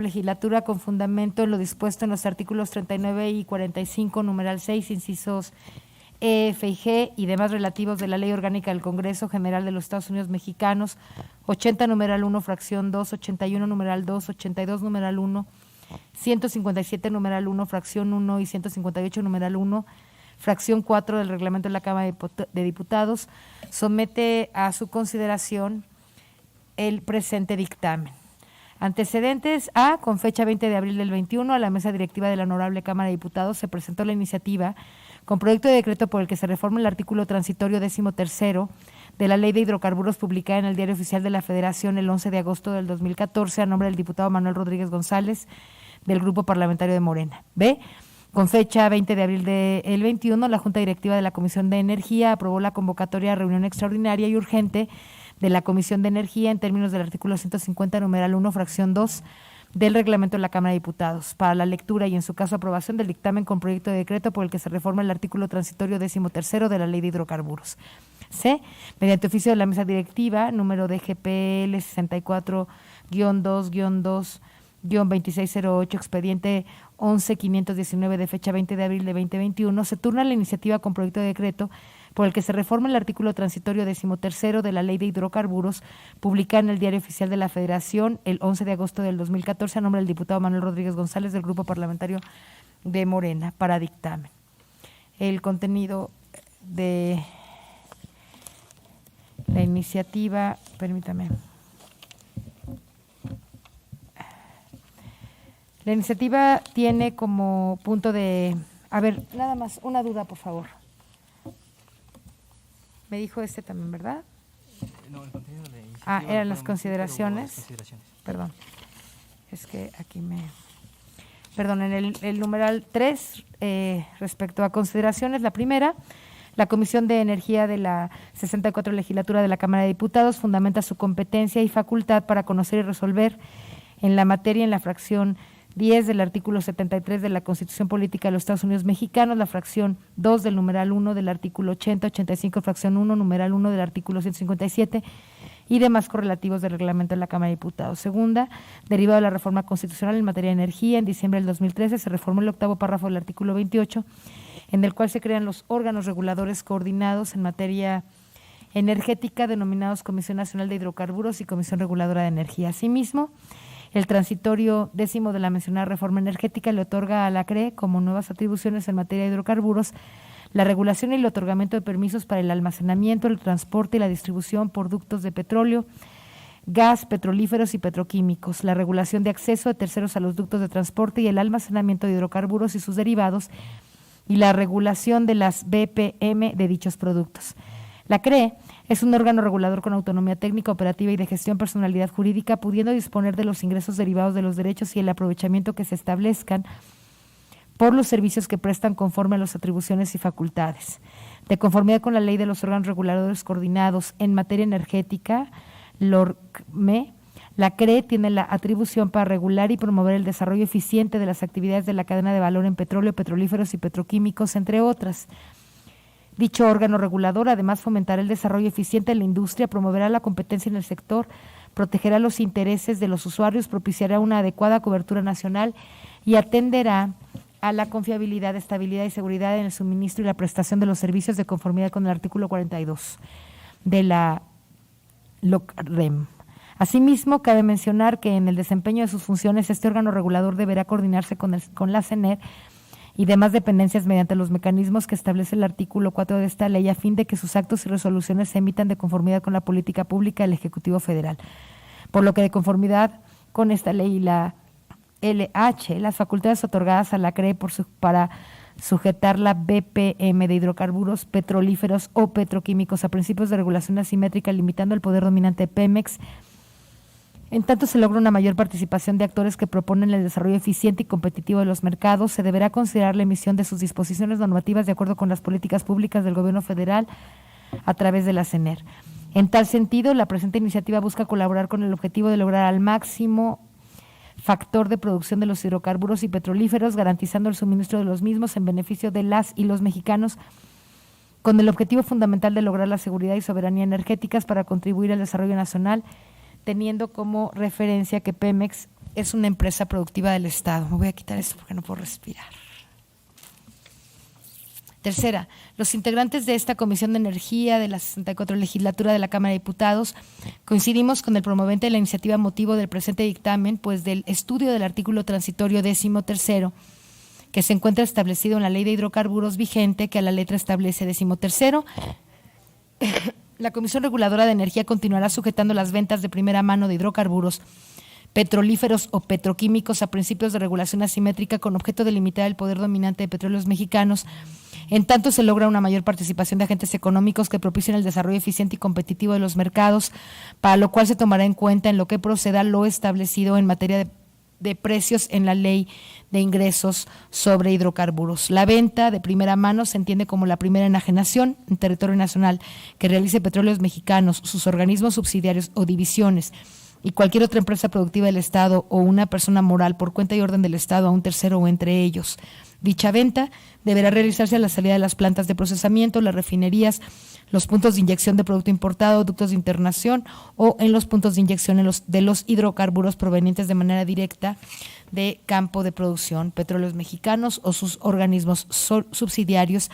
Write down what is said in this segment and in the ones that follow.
Legislatura con fundamento en lo dispuesto en los artículos 39 y 45, numeral 6, incisos E, F y G y demás relativos de la Ley Orgánica del Congreso General de los Estados Unidos Mexicanos, 80 numeral 1, fracción 2, 81 numeral 2, 82 numeral 1, 157 numeral 1, fracción 1 y 158 numeral 1, fracción 4 del reglamento de la Cámara de Diputados, somete a su consideración el presente dictamen. Antecedentes A, con fecha 20 de abril del 21, a la mesa directiva de la Honorable Cámara de Diputados se presentó la iniciativa con proyecto de decreto por el que se reforma el artículo transitorio 13º de la Ley de Hidrocarburos publicada en el Diario Oficial de la Federación el 11 de agosto del 2014 a nombre del diputado Manuel Rodríguez González del Grupo Parlamentario de Morena. B, con fecha 20 de abril del 21, la Junta Directiva de la Comisión de Energía aprobó la convocatoria a reunión extraordinaria y urgente de la Comisión de Energía en términos del artículo 150, numeral 1, fracción 2 del reglamento de la Cámara de Diputados, para la lectura y en su caso aprobación del dictamen con proyecto de decreto por el que se reforma el artículo transitorio 13º de la Ley de Hidrocarburos. C, mediante oficio de la mesa directiva, número DGPL 64-2-2-2608, expediente 11.519 de fecha 20 de abril de 2021, se turna la iniciativa con proyecto de decreto por el que se reforma el artículo transitorio 13º de la Ley de Hidrocarburos, publicada en el Diario Oficial de la Federación el 11 de agosto del 2014 a nombre del diputado Manuel Rodríguez González del Grupo Parlamentario de Morena, para dictamen. El contenido de la iniciativa, permítame. La iniciativa tiene como punto de… A ver, nada más, una duda, por favor. Me dijo también, ¿verdad? No, el contenido de la iniciativa. Eran las consideraciones. consideraciones. Perdón, es que aquí Perdón, en el numeral 3, respecto a consideraciones, la primera, la Comisión de Energía de la 64 Legislatura de la Cámara de Diputados fundamenta su competencia y facultad para conocer y resolver en la materia en la fracción 10 del artículo 73 de la Constitución Política de los Estados Unidos Mexicanos, la fracción 2 del numeral 1 del artículo 80, 85, fracción 1, numeral 1 del artículo 157 y demás correlativos del reglamento de la Cámara de Diputados. Segunda, derivado de la reforma constitucional en materia de energía, en diciembre del 2013 se reformó el octavo párrafo del artículo 28, en el cual se crean los órganos reguladores coordinados en materia energética, denominados Comisión Nacional de Hidrocarburos y Comisión Reguladora de Energía. Asimismo, el transitorio 10º de la mencionada reforma energética le otorga a la CRE como nuevas atribuciones en materia de hidrocarburos la regulación y el otorgamiento de permisos para el almacenamiento, el transporte y la distribución por ductos de petróleo, gas, petrolíferos y petroquímicos, la regulación de acceso de terceros a los ductos de transporte y el almacenamiento de hidrocarburos y sus derivados y la regulación de las BPM de dichos productos. La CRE es un órgano regulador con autonomía técnica, operativa y de gestión personalidad jurídica, pudiendo disponer de los ingresos derivados de los derechos y el aprovechamiento que se establezcan por los servicios que prestan conforme a las atribuciones y facultades. De conformidad con la ley de los órganos reguladores coordinados en materia energética, LORCME, la CRE tiene la atribución para regular y promover el desarrollo eficiente de las actividades de la cadena de valor en petróleo, petrolíferos y petroquímicos, entre otras. Dicho órgano regulador además fomentará el desarrollo eficiente de la industria, promoverá la competencia en el sector, protegerá los intereses de los usuarios, propiciará una adecuada cobertura nacional y atenderá a la confiabilidad, estabilidad y seguridad en el suministro y la prestación de los servicios de conformidad con el artículo 42 de la LOCREM. Asimismo, cabe mencionar que en el desempeño de sus funciones este órgano regulador deberá coordinarse con la CENER y demás dependencias mediante los mecanismos que establece el artículo 4 de esta ley a fin de que sus actos y resoluciones se emitan de conformidad con la política pública del Ejecutivo Federal. Por lo que de conformidad con esta ley y la LH, las facultades otorgadas a la CRE para sujetar la BPM de hidrocarburos, petrolíferos o petroquímicos a principios de regulación asimétrica, limitando el poder dominante de Pemex. En tanto se logra una mayor participación de actores que proponen el desarrollo eficiente y competitivo de los mercados, se deberá considerar la emisión de sus disposiciones normativas de acuerdo con las políticas públicas del Gobierno Federal a través de la CENER. En tal sentido, la presente iniciativa busca colaborar con el objetivo de lograr al máximo factor de producción de los hidrocarburos y petrolíferos, garantizando el suministro de los mismos en beneficio de las y los mexicanos, con el objetivo fundamental de lograr la seguridad y soberanía energéticas para contribuir al desarrollo nacional, teniendo como referencia que Pemex es una empresa productiva del Estado. Me voy a quitar esto porque no puedo respirar. Tercera, los integrantes de esta Comisión de Energía de la 64 Legislatura de la Cámara de Diputados coincidimos con el promovente de la iniciativa motivo del presente dictamen, pues del estudio del artículo transitorio 13º, que se encuentra establecido en la Ley de Hidrocarburos vigente, que a la letra establece 13º, la Comisión Reguladora de Energía continuará sujetando las ventas de primera mano de hidrocarburos, petrolíferos o petroquímicos a principios de regulación asimétrica con objeto de limitar el poder dominante de Petróleos Mexicanos, en tanto se logra una mayor participación de agentes económicos que propicien el desarrollo eficiente y competitivo de los mercados, para lo cual se tomará en cuenta en lo que proceda lo establecido en materia de precios en la Ley de Ingresos sobre Hidrocarburos. La venta de primera mano se entiende como la primera enajenación en territorio nacional que realice Petróleos Mexicanos, sus organismos subsidiarios o divisiones y cualquier otra empresa productiva del Estado o una persona moral por cuenta y orden del Estado a un tercero o entre ellos. Dicha venta deberá realizarse a la salida de las plantas de procesamiento, las refinerías, los puntos de inyección de producto importado, ductos de internación o en los puntos de inyección de los hidrocarburos provenientes de manera directa de campo de producción, Petróleos Mexicanos o sus organismos subsidiarios,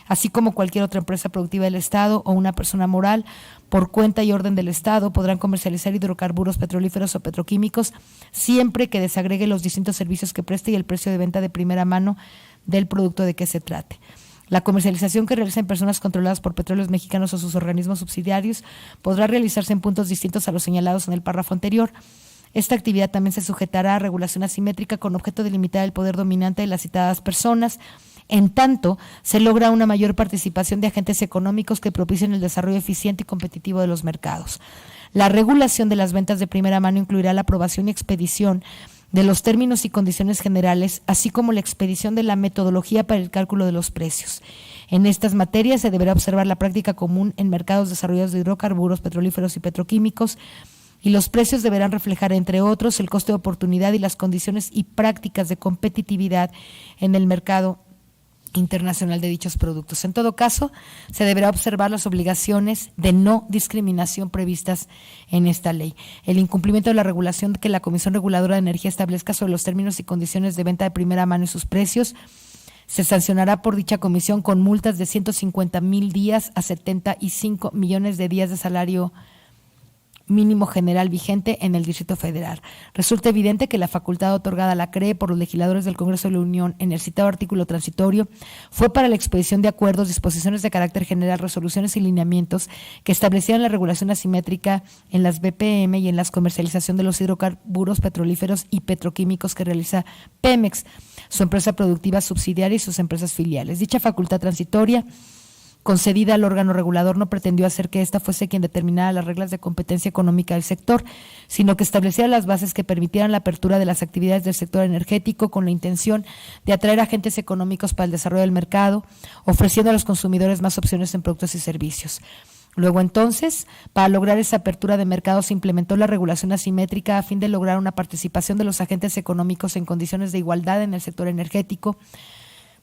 así como cualquier otra empresa productiva del Estado o una persona moral por cuenta y orden del Estado podrán comercializar hidrocarburos petrolíferos o petroquímicos siempre que desagregue los distintos servicios que preste y el precio de venta de primera mano del producto de que se trate. La comercialización que realicen personas controladas por Petróleos Mexicanos o sus organismos subsidiarios podrá realizarse en puntos distintos a los señalados en el párrafo anterior. Esta actividad también se sujetará a regulación asimétrica con objeto de limitar el poder dominante de las citadas personas, en tanto se logra una mayor participación de agentes económicos que propicien el desarrollo eficiente y competitivo de los mercados. La regulación de las ventas de primera mano incluirá la aprobación y expedición de los términos y condiciones generales, así como la expedición de la metodología para el cálculo de los precios. En estas materias se deberá observar la práctica común en mercados desarrollados de hidrocarburos, petrolíferos y petroquímicos, y los precios deberán reflejar, entre otros, el coste de oportunidad y las condiciones y prácticas de competitividad en el mercado internacional de dichos productos. En todo caso, se deberá observar las obligaciones de no discriminación previstas en esta ley. El incumplimiento de la regulación que la Comisión Reguladora de Energía establezca sobre los términos y condiciones de venta de primera mano y sus precios se sancionará por dicha comisión con multas de 150,000 días a 75 millones de días de salario mínimo general vigente en el Distrito Federal. Resulta evidente que la facultad otorgada a la CRE por los legisladores del Congreso de la Unión en el citado artículo transitorio fue para la expedición de acuerdos, disposiciones de carácter general, resoluciones y lineamientos que establecieran la regulación asimétrica en las BPM y en la comercialización de los hidrocarburos petrolíferos y petroquímicos que realiza Pemex, su empresa productiva subsidiaria y sus empresas filiales. Dicha facultad transitoria concedida al órgano regulador no pretendió hacer que ésta fuese quien determinara las reglas de competencia económica del sector, sino que estableciera las bases que permitieran la apertura de las actividades del sector energético con la intención de atraer agentes económicos para el desarrollo del mercado, ofreciendo a los consumidores más opciones en productos y servicios. Luego entonces, para lograr esa apertura de mercado se implementó la regulación asimétrica a fin de lograr una participación de los agentes económicos en condiciones de igualdad en el sector energético,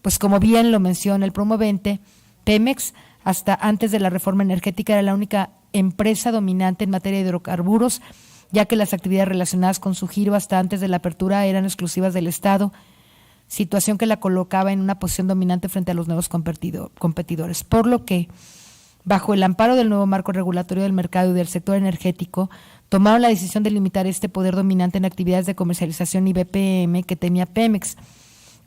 pues como bien lo menciona el promovente, Pemex, hasta antes de la reforma energética, era la única empresa dominante en materia de hidrocarburos, ya que las actividades relacionadas con su giro hasta antes de la apertura eran exclusivas del Estado, situación que la colocaba en una posición dominante frente a los nuevos competidores. Por lo que, bajo el amparo del nuevo marco regulatorio del mercado y del sector energético, tomaron la decisión de limitar este poder dominante en actividades de comercialización y BPM que tenía Pemex,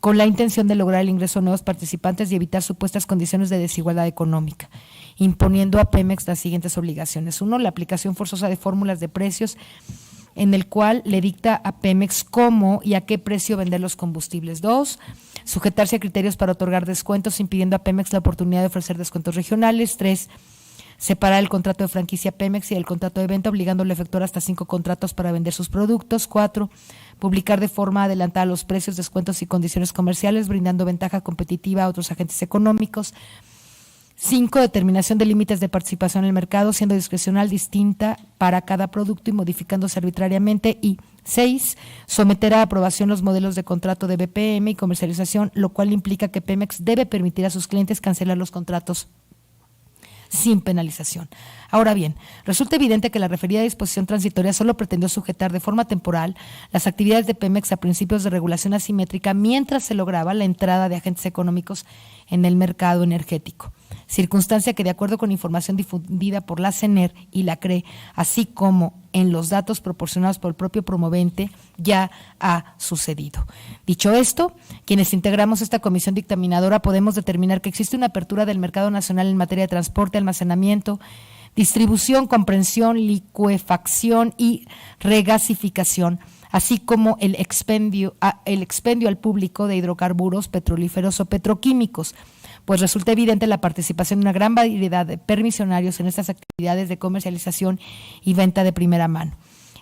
con la intención de lograr el ingreso de nuevos participantes y evitar supuestas condiciones de desigualdad económica, imponiendo a Pemex las siguientes obligaciones. 1. La aplicación forzosa de fórmulas de precios, en el cual le dicta a Pemex cómo y a qué precio vender los combustibles. 2. Sujetarse a criterios para otorgar descuentos, impidiendo a Pemex la oportunidad de ofrecer descuentos regionales. 3. Separar el contrato de franquicia Pemex y el contrato de venta, obligándole a efectuar hasta 5 contratos para vender sus productos. 4. Publicar de forma adelantada los precios, descuentos y condiciones comerciales, brindando ventaja competitiva a otros agentes económicos. 5. Determinación de límites de participación en el mercado, siendo discrecional, distinta para cada producto y modificándose arbitrariamente. Y 6. Someter a aprobación los modelos de contrato de BPM y comercialización, lo cual implica que Pemex debe permitir a sus clientes cancelar los contratos sin penalización. Ahora bien, resulta evidente que la referida disposición transitoria solo pretendió sujetar de forma temporal las actividades de Pemex a principios de regulación asimétrica mientras se lograba la entrada de agentes económicos en el mercado energético, circunstancia que de acuerdo con información difundida por la CENER y la CRE, así como en los datos proporcionados por el propio promovente, ya ha sucedido. Dicho esto, quienes integramos esta comisión dictaminadora podemos determinar que existe una apertura del mercado nacional en materia de transporte, almacenamiento, distribución, comprensión, licuefacción y regasificación, así como el expendio al público de hidrocarburos petrolíferos o petroquímicos, pues resulta evidente la participación de una gran variedad de permisionarios en estas actividades de comercialización y venta de primera mano.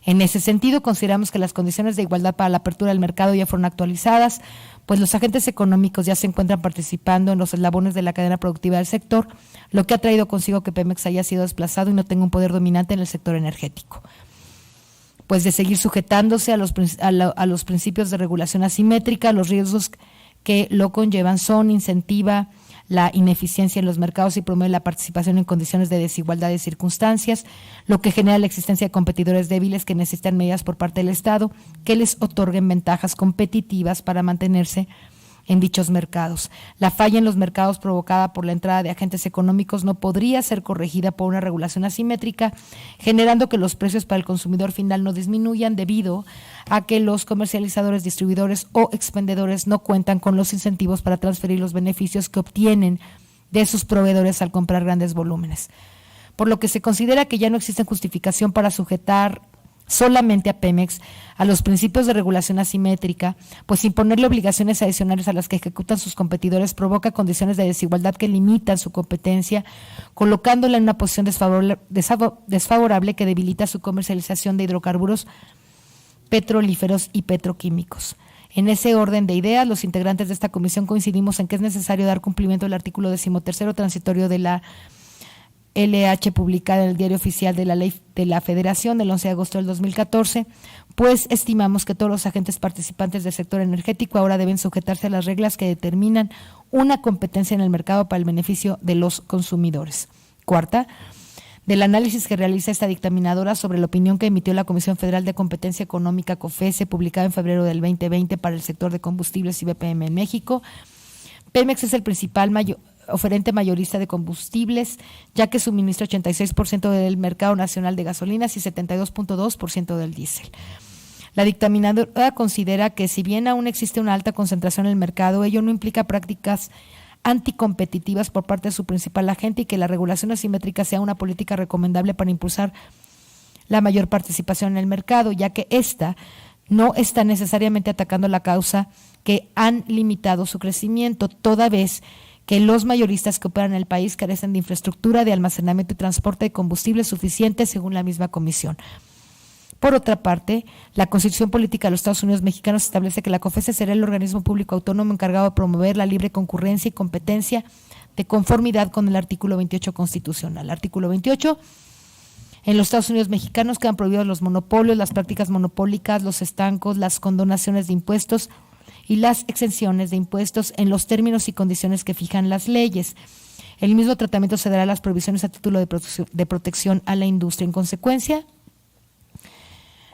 En ese sentido, consideramos que las condiciones de igualdad para la apertura del mercado ya fueron actualizadas, pues los agentes económicos ya se encuentran participando en los eslabones de la cadena productiva del sector, lo que ha traído consigo que Pemex haya sido desplazado y no tenga un poder dominante en el sector energético. Pues de seguir sujetándose a los principios de regulación asimétrica, los riesgos que lo conllevan son incentiva la ineficiencia en los mercados y promueve la participación en condiciones de desigualdad de circunstancias, lo que genera la existencia de competidores débiles que necesitan medidas por parte del Estado que les otorguen ventajas competitivas para mantenerse en dichos mercados. La falla en los mercados provocada por la entrada de agentes económicos no podría ser corregida por una regulación asimétrica, generando que los precios para el consumidor final no disminuyan debido a que los comercializadores, distribuidores o expendedores no cuentan con los incentivos para transferir los beneficios que obtienen de sus proveedores al comprar grandes volúmenes. Por lo que se considera que ya no existe justificación para sujetar solamente a Pemex a los principios de regulación asimétrica, pues imponerle obligaciones adicionales a las que ejecutan sus competidores provoca condiciones de desigualdad que limitan su competencia, colocándola en una posición desfavorable que debilita su comercialización de hidrocarburos petrolíferos y petroquímicos. En ese orden de ideas, los integrantes de esta comisión coincidimos en que es necesario dar cumplimiento al artículo 13º transitorio de la LH publicada en el Diario Oficial de la Ley de la Federación del 11 de agosto del 2014, pues estimamos que todos los agentes participantes del sector energético ahora deben sujetarse a las reglas que determinan una competencia en el mercado para el beneficio de los consumidores. Cuarta, del análisis que realiza esta dictaminadora sobre la opinión que emitió la Comisión Federal de Competencia Económica, COFESE, publicada en febrero del 2020 para el sector de combustibles y BPM en México, Pemex es el principal oferente mayorista de combustibles, ya que suministra 86% del mercado nacional de gasolinas y 72.2% del diésel. La dictaminadora considera que si bien aún existe una alta concentración en el mercado, ello no implica prácticas anticompetitivas por parte de su principal agente y que la regulación asimétrica sea una política recomendable para impulsar la mayor participación en el mercado, ya que ésta no está necesariamente atacando la causa que han limitado su crecimiento, toda vez que los mayoristas que operan en el país carecen de infraestructura de almacenamiento y transporte de combustible suficiente, según la misma comisión. Por otra parte, la Constitución Política de los Estados Unidos Mexicanos establece que la COFESE será el organismo público autónomo encargado de promover la libre concurrencia y competencia de conformidad con el artículo 28 constitucional. Artículo 28. En los Estados Unidos Mexicanos quedan prohibidos los monopolios, las prácticas monopólicas, los estancos, las condonaciones de impuestos y las exenciones de impuestos en los términos y condiciones que fijan las leyes. El mismo tratamiento se dará a las provisiones a título de protección a la industria. En consecuencia,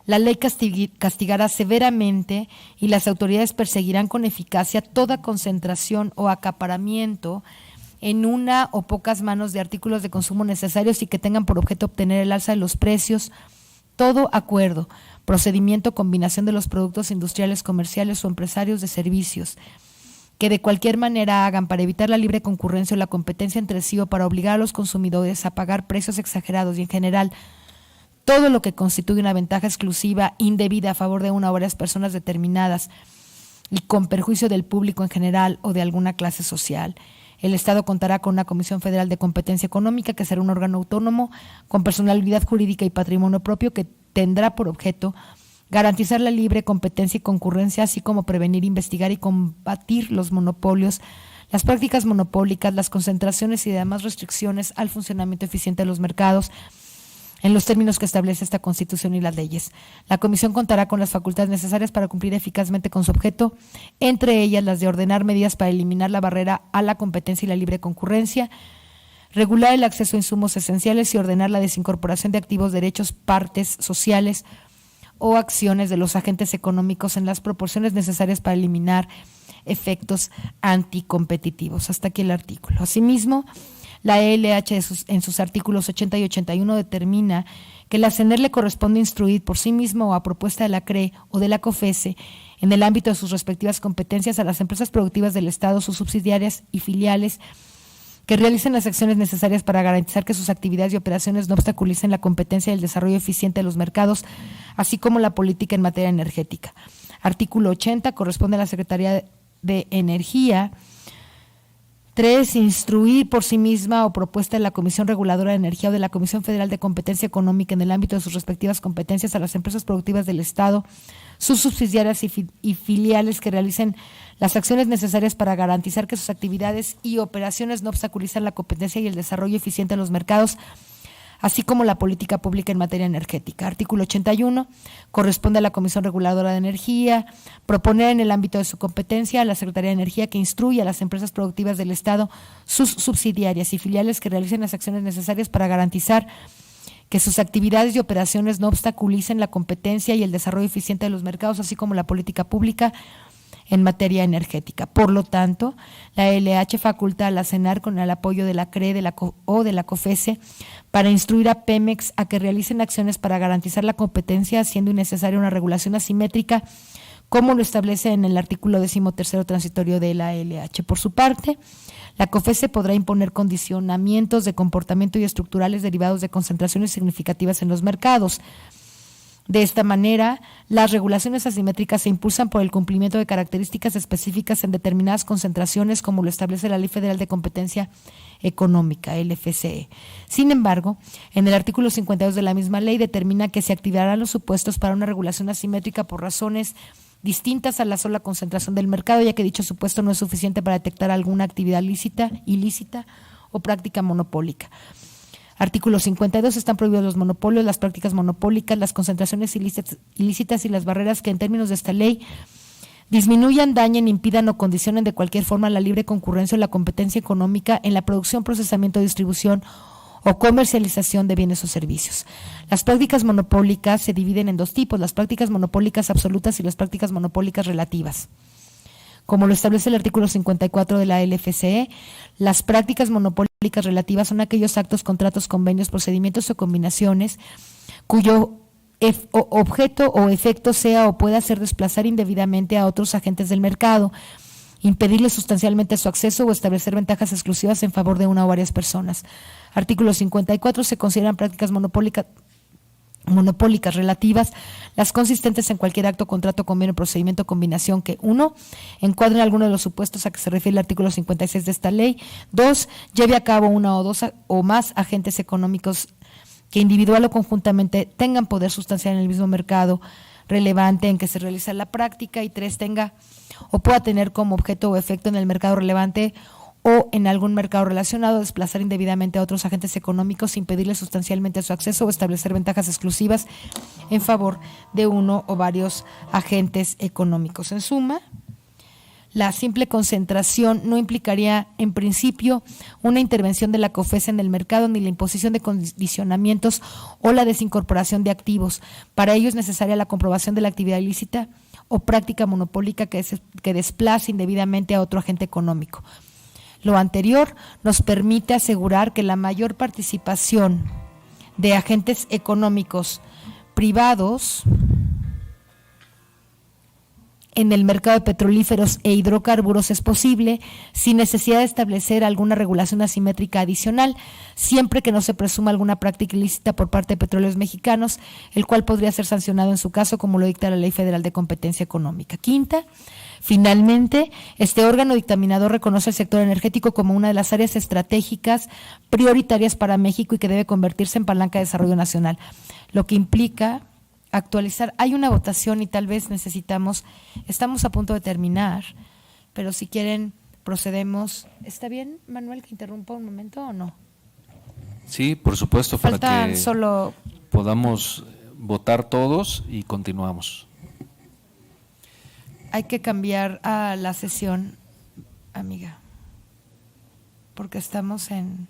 la ley castigará severamente y las autoridades perseguirán con eficacia toda concentración o acaparamiento en una o pocas manos de artículos de consumo necesarios y que tengan por objeto obtener el alza de los precios. Todo acuerdo, procedimiento, combinación de los productos industriales, comerciales o empresarios de servicios que de cualquier manera hagan para evitar la libre concurrencia o la competencia entre sí o para obligar a los consumidores a pagar precios exagerados y en general todo lo que constituye una ventaja exclusiva indebida a favor de una o varias personas determinadas y con perjuicio del público en general o de alguna clase social. El Estado contará con una Comisión Federal de Competencia Económica que será un órgano autónomo con personalidad jurídica y patrimonio propio que tendrá por objeto garantizar la libre competencia y concurrencia, así como prevenir, investigar y combatir los monopolios, las prácticas monopólicas, las concentraciones y demás restricciones al funcionamiento eficiente de los mercados en los términos que establece esta Constitución y las leyes. La Comisión contará con las facultades necesarias para cumplir eficazmente con su objeto, entre ellas las de ordenar medidas para eliminar la barrera a la competencia y la libre concurrencia, regular el acceso a insumos esenciales y ordenar la desincorporación de activos, derechos, partes sociales o acciones de los agentes económicos en las proporciones necesarias para eliminar efectos anticompetitivos. Hasta aquí el artículo. Asimismo, la ELH en sus artículos 80 y 81 determina que la CENER le corresponde instruir por sí mismo o a propuesta de la CRE o de la COFESE en el ámbito de sus respectivas competencias a las empresas productivas del Estado, sus subsidiarias y filiales que realicen las acciones necesarias para garantizar que sus actividades y operaciones no obstaculicen la competencia y el desarrollo eficiente de los mercados, así como la política en materia energética. Artículo 80 corresponde a la Secretaría de Energía. 3. Instruir por sí misma o propuesta de la Comisión Reguladora de Energía o de la Comisión Federal de Competencia Económica en el ámbito de sus respectivas competencias a las empresas productivas del Estado, sus subsidiarias y filiales que realicen las acciones necesarias para garantizar que sus actividades y operaciones no obstaculicen la competencia y el desarrollo eficiente de los mercados, así como la política pública en materia energética. Artículo 81, corresponde a la Comisión Reguladora de Energía proponer en el ámbito de su competencia a la Secretaría de Energía que instruya a las empresas productivas del Estado, sus subsidiarias y filiales que realicen las acciones necesarias para garantizar que sus actividades y operaciones no obstaculicen la competencia y el desarrollo eficiente de los mercados, así como la política pública en materia energética. Por lo tanto, la LH faculta a la CENAR con el apoyo de la CRE o de la COFESE para instruir a Pemex a que realicen acciones para garantizar la competencia, siendo innecesaria una regulación asimétrica, como lo establece en el artículo 13º transitorio de la LH. Por su parte, la COFESE podrá imponer condicionamientos de comportamiento y estructurales derivados de concentraciones significativas en los mercados. De esta manera, las regulaciones asimétricas se impulsan por el cumplimiento de características específicas en determinadas concentraciones, como lo establece la Ley Federal de Competencia Económica, LFCE. Sin embargo, en el artículo 52 de la misma ley determina que se activarán los supuestos para una regulación asimétrica por razones distintas a la sola concentración del mercado, ya que dicho supuesto no es suficiente para detectar alguna actividad ilícita o práctica monopólica. Artículo 52. Están prohibidos los monopolios, las prácticas monopólicas, las concentraciones ilícitas y las barreras que en términos de esta ley disminuyan, dañen, impidan o condicionen de cualquier forma la libre concurrencia o la competencia económica en la producción, procesamiento, distribución o comercialización de bienes o servicios. Las prácticas monopólicas se dividen en dos tipos: las prácticas monopólicas absolutas y las prácticas monopólicas relativas. Como lo establece el artículo 54 de la LFCE, las prácticas monopólicas relativas son aquellos actos, contratos, convenios, procedimientos o combinaciones cuyo objeto o efecto sea o pueda ser desplazar indebidamente a otros agentes del mercado, impedirles sustancialmente su acceso o establecer ventajas exclusivas en favor de una o varias personas. Artículo 54. Se consideran prácticas monopólicas relativas las consistentes en cualquier acto, contrato, convenio, procedimiento o combinación que 1. encuadre alguno de los supuestos a que se refiere el artículo 56 de esta ley; 2. lleve a cabo una o dos o más agentes económicos que individual o conjuntamente tengan poder sustancial en el mismo mercado relevante en que se realiza la práctica; y 3. tenga o pueda tener como objeto o efecto en el mercado relevante o en algún mercado relacionado desplazar indebidamente a otros agentes económicos, impedirles sustancialmente su acceso o establecer ventajas exclusivas en favor de uno o varios agentes económicos. En suma, la simple concentración no implicaría en principio una intervención de la COFESE en el mercado ni la imposición de condicionamientos o la desincorporación de activos. Para ello es necesaria la comprobación de la actividad ilícita o práctica monopólica que desplace indebidamente a otro agente económico. Lo anterior nos permite asegurar que la mayor participación de agentes económicos privados en el mercado de petrolíferos e hidrocarburos es posible sin necesidad de establecer alguna regulación asimétrica adicional, siempre que no se presuma alguna práctica ilícita por parte de Petróleos Mexicanos, el cual podría ser sancionado en su caso, como lo dicta la Ley Federal de Competencia Económica. Quinta, finalmente, este órgano dictaminador reconoce el sector energético como una de las áreas estratégicas prioritarias para México y que debe convertirse en palanca de desarrollo nacional, lo que implica actualizar. Hay una votación y tal vez estamos a punto de terminar, pero si quieren procedemos. ¿Está bien, Manuel, que interrumpa un momento o no? Sí, por supuesto, para Faltan que solo podamos votar todos y continuamos. Hay que cambiar a la sesión, amiga, porque estamos en